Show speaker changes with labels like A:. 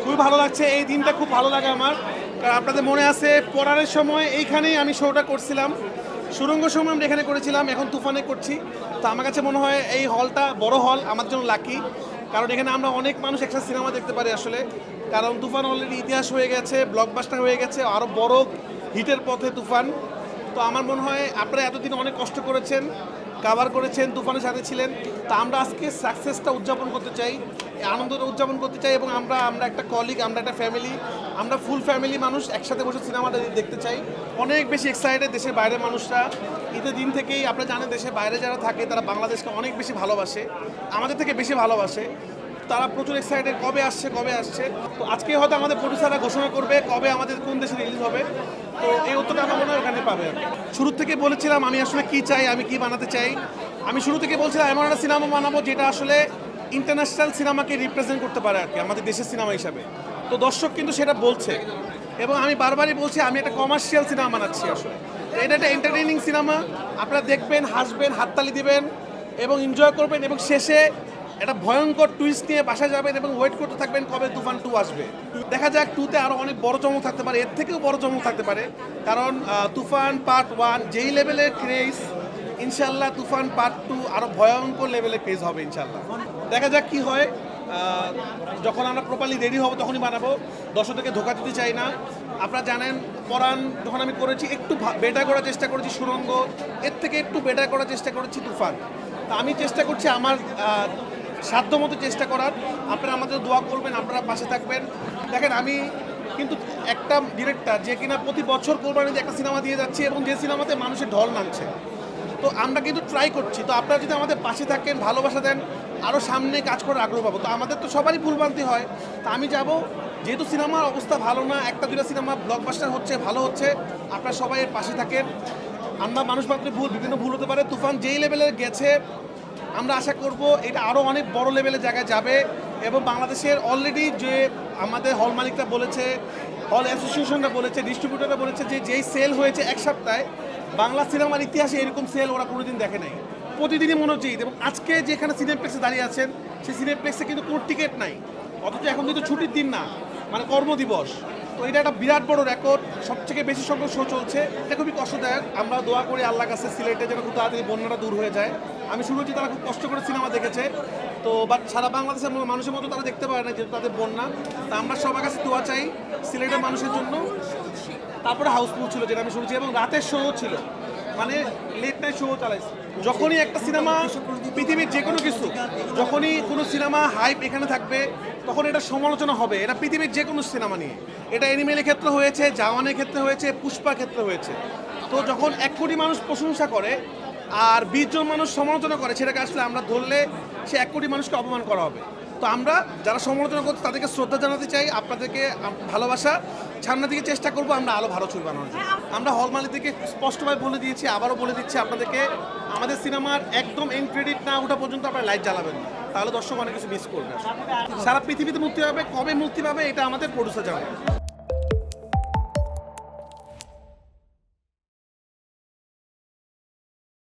A: খুবই ভালো লাগছে, এই দিনটা খুব ভালো লাগে আমার। কারণ আপনাদের মনে আছে পড়ারের সময় এইখানেই আমি শোটা করছিলাম, সুরঙ্গ সময় আমরা এখানে করেছিলাম, এখন তুফানে করছি। তো আমার কাছে মনে হয় এই হলটা বড় হল আমার জন্য লাকি, কারণ এখানে আমরা অনেক মানুষ একসাথে সিনেমা দেখতে পারি আসলে। কারণ তুফান অলরেডি ইতিহাস হয়ে গেছে, ব্লকবাস্টার হয়ে গেছে, আরও বড় হিটের পথে তুফান। তো আমার মনে হয় আপনারা এতদিন অনেক কষ্ট করেছেন, কাভার করেছেন, তুফানের সাথে ছিলেন। তা আমরা আজকে সাকসেসটা উদযাপন করতে চাই, এই আনন্দটা উদযাপন করতে চাই, এবং আমরা আমরা একটা কলিগ, আমরা একটা ফ্যামিলি, আমরা ফুল ফ্যামিলি মানুষ একসাথে বসে সিনেমাটা দেখতে চাই। অনেক বেশি এক্সাইটেড দেশের বাইরের মানুষরা। ঈদের দিন থেকেই আপনারা জানেন দেশের বাইরে যারা থাকে তারা বাংলাদেশকে অনেক বেশি ভালোবাসে, আমাদের থেকে বেশি ভালোবাসে। তারা প্রচুর এক্সাইটেড কবে আসছে কবে আসছে। তো আজকে হয়তো আমাদের প্রডিউসাররা ঘোষণা করবে কবে আমাদের কোন দেশে রিলিজ হবে। তো এই উত্তরটা আমার মনে হয় ওখানে পাবে। শুরু থেকে বলেছিলাম আমি আসলে কি চাই, আমি কি বানাতে চাই। আমি শুরু থেকে বলছিলাম এমন একটা সিনেমা বানাবো যেটা আসলে ইন্টারন্যাশনাল সিনেমাকে রিপ্রেজেন্ট করতে পারে আর কি, আমাদের দেশের সিনেমা হিসাবে। তো দর্শক কিন্তু সেটা বলছে, এবং আমি বারবারই বলছি আমি একটা কমার্শিয়াল সিনেমা বানাচ্ছি আসলে। তো এটা একটা এন্টারটেইনিং সিনেমা, আপনারা দেখবেন, হাসবেন, হাততালি দিবেন এবং এনজয় করবেন, এবং শেষে একটা ভয়ঙ্কর টুইস্ট নিয়ে বাসায় যাবেন এবং ওয়েট করতে থাকবেন কবে তুফান 2 আসবে। দেখা যাক 2তে আরও অনেক বড় চমক থাকতে পারে, এর থেকেও বড় চমক থাকতে পারে। কারণ তুফান পার্ট 1 যেই লেভেলের ক্রেজ, ইনশাল্লাহ তুফান পার্ট 2 আরও ভয়ঙ্কর লেভেলের ক্রেজ হবে ইনশাল্লাহ। দেখা যাক কি হয়। যখন আমরা প্রপারলি রেডি হব তখনই বানাবো, দর্শকদেরকে ধোকা দিতে চাই না। আপনারা জানেন পরাণ যখন আমি করেছি একটু বেটার করার চেষ্টা করেছি সুরঙ্গ, এর থেকে একটু বেটার করার চেষ্টা করেছি তুফান। তা আমি চেষ্টা করছি আমার সাধ্যমতো চেষ্টা করার। আপনারা আমাদের দোয়া করবেন, আপনারা পাশে থাকবেন। দেখেন আমি কিন্তু একটা ডিরেক্টর যে কিনা প্রতি বছর কোরবানিতে একটা সিনেমা দিয়ে যাচ্ছে, এবং যে সিনেমাতে মানুষের ঢল নামছে। তো আমরা কিন্তু ট্রাই করছি। তো আপনারা যদি আমাদের পাশে থাকেন, ভালোবাসা দেন, আরও সামনে কাজ করার আগ্রহ পাবো। তো আমাদের তো সবারই ভুলভ্রান্তি হয়। তা আমি যাব, যেহেতু সিনেমার অবস্থা ভালো না, একটা দুটা সিনেমা ব্লকবাস্টার হচ্ছে, ভালো হচ্ছে, আপনারা সবাই এর পাশে থাকেন। আমরা মানুষ মাত্র বিভিন্ন ভুল হতে পারে। তুফান যেই লেভেলে গেছে আমরা আশা করব এটা আরও অনেক বড় লেভেলের জায়গায় যাবে। এবং বাংলাদেশের অলরেডি যে আমাদের হল মালিকরা বলেছে, হল অ্যাসোসিয়েশনরা বলেছে, ডিস্ট্রিবিউটররা বলেছে যে যেই সেল হয়েছে এক সপ্তাহে, বাংলা সিনেমার ইতিহাসে এরকম সেল ওরা কোনোদিন দেখে নাই। প্রতিদিনই মনে হচ্ছে ঈদ। এবং আজকে যেখানে সিনেপ্লেক্সে দাঁড়িয়ে আছেন সেই সিনেপ্লেক্সে কিন্তু কোনো টিকিট নাই, অথচ এখন কিন্তু ছুটির দিন না, মানে কর্মদিবস। তো এটা একটা বিরাট বড় রেকর্ড, সবথেকে বেশি সংখ্যক শো চলছে। এটা খুবই কষ্টদায়ক। আমরা দোয়া করি আল্লাহর কাছে সিলেটে যেন খুব তাড়াতাড়ি বন্যাটা দূর হয়ে যায়। আমি শুনেছি তারা খুব কষ্ট করে সিনেমা দেখেছে, তো বাট সারা বাংলাদেশের মানুষের মতো তারা দেখতে পারে না যেহেতু তাদের বন্যা। তা আমরা সবার কাছে দোয়া চাই সিলেটের মানুষের জন্য। তারপরে হাউসফুল ছিল যেটা আমি শুনেছি, এবং রাতের শো ছিল, মানে লেট নাইট শো চালাইছে। যখনই একটা সিনেমা, পৃথিবীর যে কোনো কিছু, যখনই কোনো সিনেমা হাইপ এখানে থাকবে তখন এটা সমালোচনা হবে। এটা পৃথিবীর যে কোনো সিনেমা নিয়ে, এটা অ্যানিমেলের ক্ষেত্রে হয়েছে, জাওয়ানের ক্ষেত্রে হয়েছে, পুষ্পার ক্ষেত্রে হয়েছে। তো যখন 1 কোটি মানুষ প্রশংসা করে আর 20 জন মানুষ সমালোচনা করে, সেটাকে আসলে আমরা ধরলে সে 1 কোটি মানুষকে অপমান করা হবে। তো আমরা যারা সমালোচনা করছি তাদেরকে শ্রদ্ধা জানাতে চাই, আপনাদেরকে ভালোবাসা, সামনের দিকে চেষ্টা করবো আমরা আরও ভালো ছবি বানানোর জন্য। আমরা হল মালিকদেরকে স্পষ্টভাবে বলে দিয়েছি, আবারও বলে দিচ্ছি আপনাদেরকে, আমাদের সিনেমার একদম এন্ড ক্রেডিট না ওঠা পর্যন্ত আপনারা লাইট জ্বালাবেন না, তাহলে দর্শক অনেক কিছু মিস করবে। সারা পৃথিবীতে মুক্তি পাবে, কবে মুক্তি পাবে এটা আমাদের প্রডিউসার জানাবে।